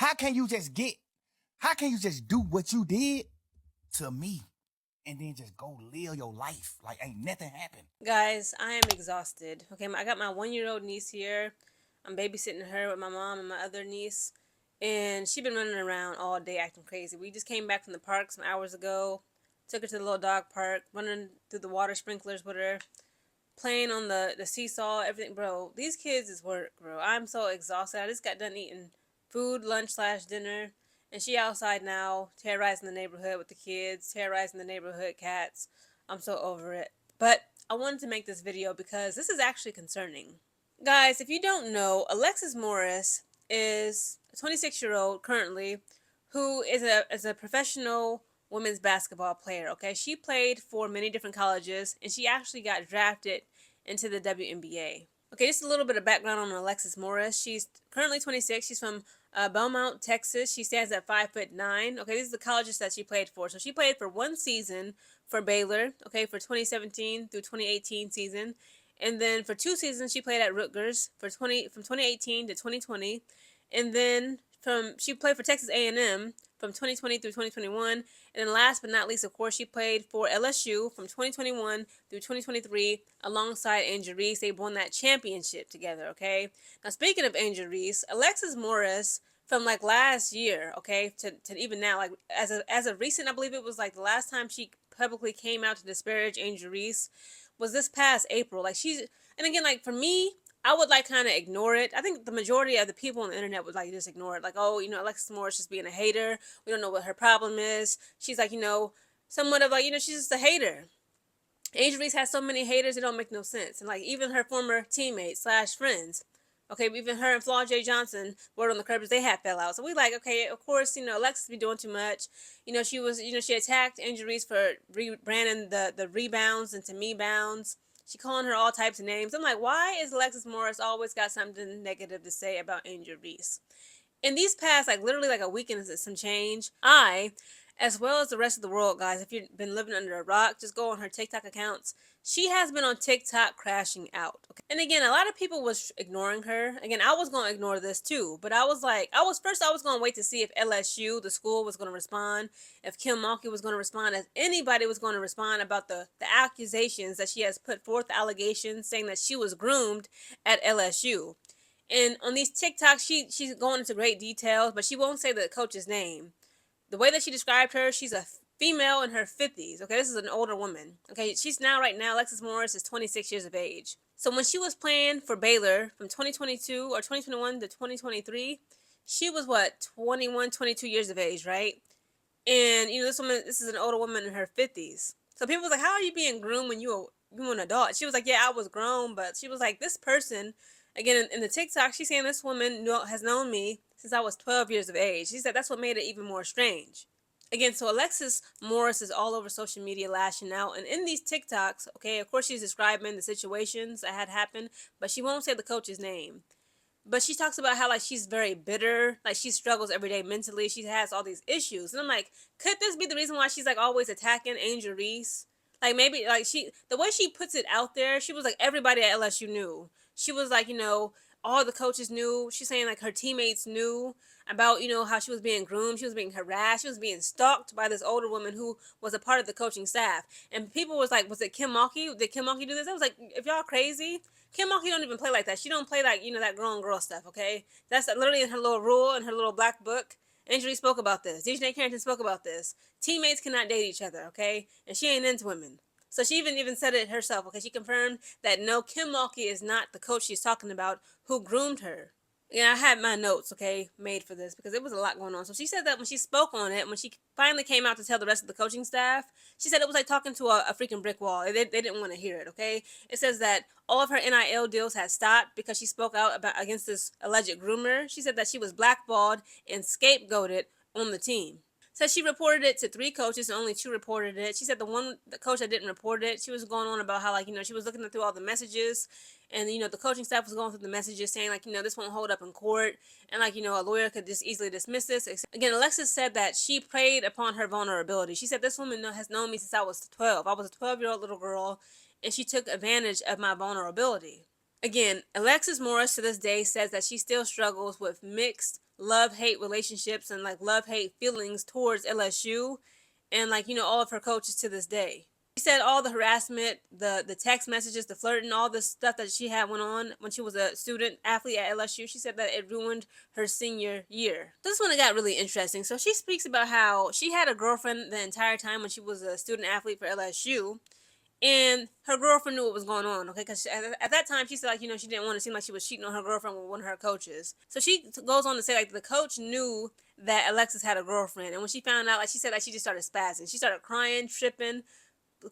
How can you just do what you did to me and then just go live your life like ain't nothing happened? Guys, I am exhausted. Okay, I got my 1 year old niece here. I'm babysitting her with my mom and my other niece. And she been running around all day acting crazy. We just came back from the park some hours ago. Took her to the little dog park, running through the water sprinklers with her, playing on the seesaw, everything. Bro, these kids is work, bro. I'm so exhausted. I just got done eating food, lunch slash dinner. And she outside now, terrorizing the neighborhood with the kids, terrorizing the neighborhood cats. I'm so over it. But I wanted to make this video because this is actually concerning. Guys, if you don't know, Alexis Morris is a 26-year-old currently who is a professional women's basketball player, okay? She played for many different colleges and she actually got drafted into the WNBA. Okay, just a little bit of background on Alexis Morris. She's currently 26. She's from Belmont, Texas. She stands at 5'9". Okay, these are the colleges that she played for. So she played for one season for Baylor, okay, for 2017 through 2018 season. And then for 2 seasons she played at Rutgers from 2018 to 2020. And then she played for Texas A&M from 2020 through 2021. And then last but not least, of course, she played for LSU from 2021 through 2023 alongside Angel Reese. They won that championship together, okay? Now, speaking of Angel Reese, Alexis Morris from like last year, okay, to even now, like as of recent, I believe it was like the last time she publicly came out to disparage Angel Reese was this past April. Like and again, like for me, I would like kind of ignore it. I think the majority of the people on the internet would like just ignore it. Like, oh, Alexis Morris just being a hater. We don't know what her problem is. She's like, somewhat of like, she's just a hater. Angel Reese has so many haters, it don't make no sense. And like even her former teammates slash friends, okay, even her and Flaw J. Johnson, word on the Curbs, they had fell out. So we like, okay, of course, Alexis be doing too much. She attacked Angel Reese for rebranding the rebounds into me bounds. She calling her all types of names. I'm like, why is Alexis Morris always got something negative to say about Angel Reese? In these past, like literally like a week and some change, as well as the rest of the world, guys, if you've been living under a rock, just go on her TikTok accounts. She has been on TikTok crashing out. Okay? And again, a lot of people was ignoring her. Again, I was going to ignore this too, but I was like, I was going to wait to see if LSU, the school, was going to respond, if Kim Mulkey was going to respond, if anybody was going to respond about the accusations that she has put forth, the allegations saying that she was groomed at LSU. And on these TikToks, she's going into great details, but she won't say the coach's name. The way that she described her, she's a female in her 50s. Okay, this is an older woman. Okay, she's right now, Alexis Morris is 26 years of age. So when she was playing for Baylor from 2022 or 2021 to 2023, she was what, 21, 22 years of age, right? And this is an older woman in her 50s. So people was like, how are you being groomed when you an adult? She was like, yeah, I was grown, but she was like, this person, again, in the TikTok, she's saying this woman has known me since I was 12 years of age. She said that's what made it even more strange. Again, so Alexis Morris is all over social media lashing out. And in these TikToks, okay, of course she's describing the situations that had happened, but she won't say the coach's name. But she talks about how like she's very bitter, like she struggles every day mentally. She has all these issues, and I'm like, could this be the reason why she's like always attacking Angel Reese? Like maybe like the way she puts it out there, she was like everybody at LSU knew. She was like all the coaches knew. She's saying like her teammates knew about how she was being groomed, she was being harassed, she was being stalked by this older woman who was a part of the coaching staff. And people was like, was it Kim Mulkey? Did Kim Mulkey do this? I was like, if y'all crazy, Kim Mulkey don't even play like that. She don't play like that grown girl stuff. Okay, that's literally in her little rule in her little black book. Angeli spoke about this. DJ Carrington spoke about this. Teammates cannot date each other. Okay, and she ain't into women. So she even said it herself. Okay, she confirmed that no, Kim Mulkey is not the coach she's talking about who groomed her. Yeah, I had my notes, okay, made for this because it was a lot going on. So she said that when she spoke on it, when she finally came out to tell the rest of the coaching staff, she said it was like talking to a freaking brick wall. They didn't want to hear it, okay? It says that all of her NIL deals had stopped because she spoke out against this alleged groomer. She said that she was blackballed and scapegoated on the team. So she reported it to 3 coaches and only 2 reported it. She said the coach that didn't report it, she was going on about how she was looking through all the messages, and the coaching staff was going through the messages saying this won't hold up in court, and a lawyer could just easily dismiss this. Again, Alexis said that she preyed upon her vulnerability. She said this woman has known me since I was 12. I was a 12-year-old little girl, and she took advantage of my vulnerability. Again, Alexis Morris to this day says that she still struggles with mixed love-hate relationships and like love-hate feelings towards LSU and like, all of her coaches to this day. She said all the harassment, the text messages, the flirting, all the stuff that she had went on when she was a student athlete at LSU, she said that it ruined her senior year. This one got really interesting. So she speaks about how she had a girlfriend the entire time when she was a student athlete for LSU, and her girlfriend knew what was going on, okay? Because at that time, she said, like, she didn't want to seem like she was cheating on her girlfriend with one of her coaches. So she goes on to say, like, the coach knew that Alexis had a girlfriend. And when she found out, like, she said, like, she just started spazzing. She started crying, tripping,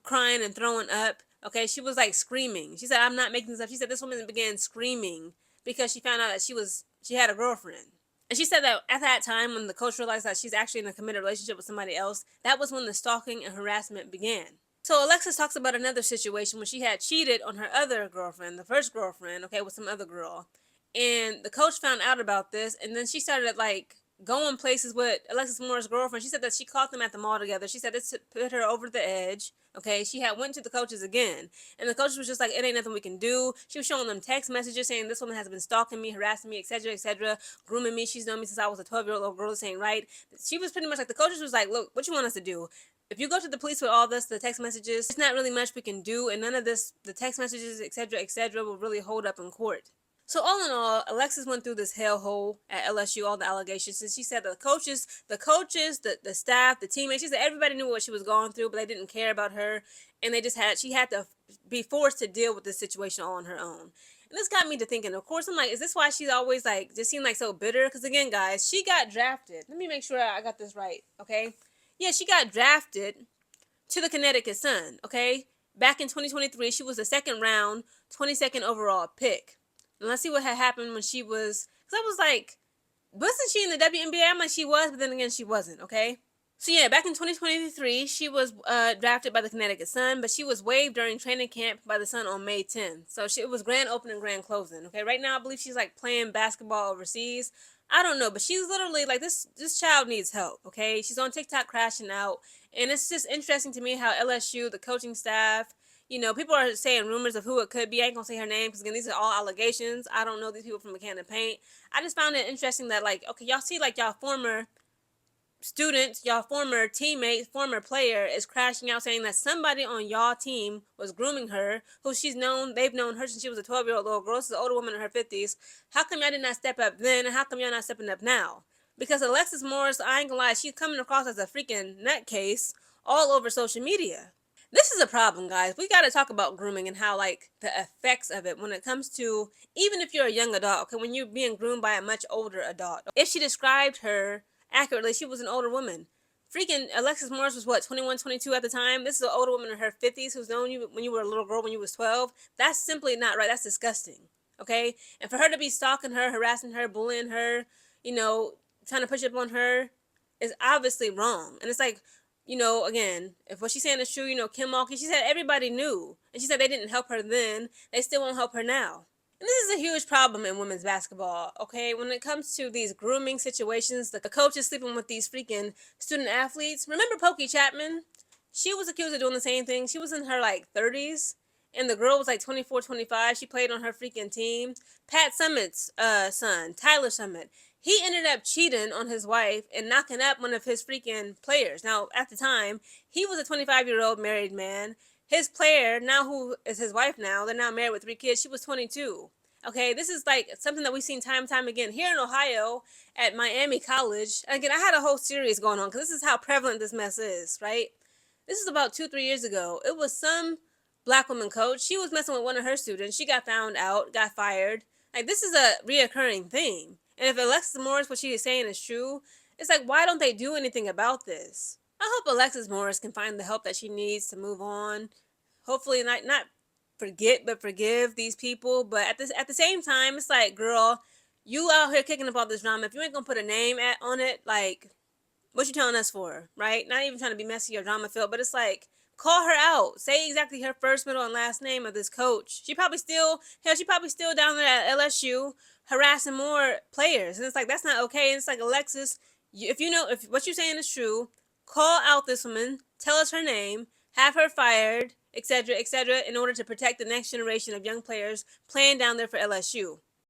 crying, and throwing up. Okay, she was, like, screaming. She said, I'm not making this up. She said this woman began screaming because she found out that she had a girlfriend. And she said that at that time, when the coach realized that she's actually in a committed relationship with somebody else, that was when the stalking and harassment began. So Alexis talks about another situation when she had cheated on her other girlfriend, the first girlfriend, okay, with some other girl. And the coach found out about this, and then she started like going places with Alexis Moore's girlfriend. She said that she caught them at the mall together. She said it put her over the edge. Okay, she had went to the coaches again, and the coaches was just like, "It ain't nothing we can do." She was showing them text messages saying, "This woman has been stalking me, harassing me, etc., etc., grooming me. She's known me since I was a 12-year-old girl." This ain't right. She was pretty much like the coaches was like, "Look, what you want us to do? If you go to the police with all this, the text messages, there's not really much we can do, and none of this, the text messages, etc., etc., will really hold up in court." So all in all, Alexis went through this hellhole at LSU, all the allegations. And she said the coaches, the staff, the teammates, she said everybody knew what she was going through, but they didn't care about her. And she had to be forced to deal with this situation all on her own. And this got me to thinking, of course, I'm like, is this why she's always like, just seemed like so bitter? Because again, guys, she got drafted. Let me make sure I got this right, okay? Yeah, she got drafted to the Connecticut Sun, okay? Back in 2023, she was the second round, 22nd overall pick. And let's see what had happened when she was, because I was like, wasn't she in the WNBA? I'm like, she was, but then again, she wasn't, okay? So yeah, back in 2023, she was drafted by the Connecticut Sun, but she was waived during training camp by the Sun on May 10th. So it was grand opening, grand closing. Okay, right now I believe she's like playing basketball overseas. I don't know, but she's literally like this child needs help. Okay, she's on TikTok crashing out, and it's just interesting to me how LSU, the coaching staff, people are saying rumors of who it could be. I ain't gonna say her name because again, these are all allegations. I don't know these people from a can of paint. I just found it interesting that like, okay, y'all see like y'all former students, y'all former teammate, former player is crashing out saying that somebody on y'all team was grooming her, who they've known her since she was a 12-year-old little girl. This is an older woman in her 50s. How come y'all did not step up then, and how come y'all not stepping up now? Because Alexis Morris, I ain't gonna lie, she's coming across as a freaking nutcase all over social media. This is a problem, guys. We got to talk about grooming and how, like, the effects of it when it comes to, even if you're a young adult, okay, when you're being groomed by a much older adult. If she described her accurately, she was an older woman. Freaking Alexis Morris was what, 21, 22 at the time? This is an older woman in her 50s who's known you when you were a little girl when you was 12. That's simply not right. That's disgusting. Okay? And for her to be stalking her, harassing her, bullying her, trying to push up on her is obviously wrong. And it's like, again, if what she's saying is true, Kim Mulkey, she said everybody knew. And she said they didn't help her then. They still won't help her now. And this is a huge problem in women's basketball, okay? When it comes to these grooming situations, the coach is sleeping with these freaking student athletes. Remember Pokey Chapman? She was accused of doing the same thing. She was in her, like, 30s, and the girl was, like, 24, 25. She played on her freaking team. Pat Summitt's son, Tyler Summitt, he ended up cheating on his wife and knocking up one of his freaking players. Now, at the time, he was a 25-year-old married man. His player, now who is his wife now, they're now married with 3 kids, she was 22. Okay, this is like something that we've seen time and time again here in Ohio at Miami College. And again, I had a whole series going on because this is how prevalent this mess is, right? This is about 2-3 years ago. It was some black woman coach. She was messing with one of her students. She got found out, got fired. Like, this is a reoccurring thing. And if Alexis Morris, what she is saying is true, it's like, why don't they do anything about this? I hope Alexis Morris can find the help that she needs to move on. Hopefully not forget but forgive these people. But at the same time, it's like, girl, you out here kicking up all this drama. If you ain't gonna put a name on it, like, what you telling us for, right? Not even trying to be messy or drama filled, but it's like, call her out. Say exactly her first, middle, and last name of this coach. She probably still down there at LSU harassing more players, and it's like, that's not okay. And it's like, Alexis, if what you're saying is true, call out this woman, tell us her name, have her fired, etc., etc., in order to protect the next generation of young players playing down there for LSU.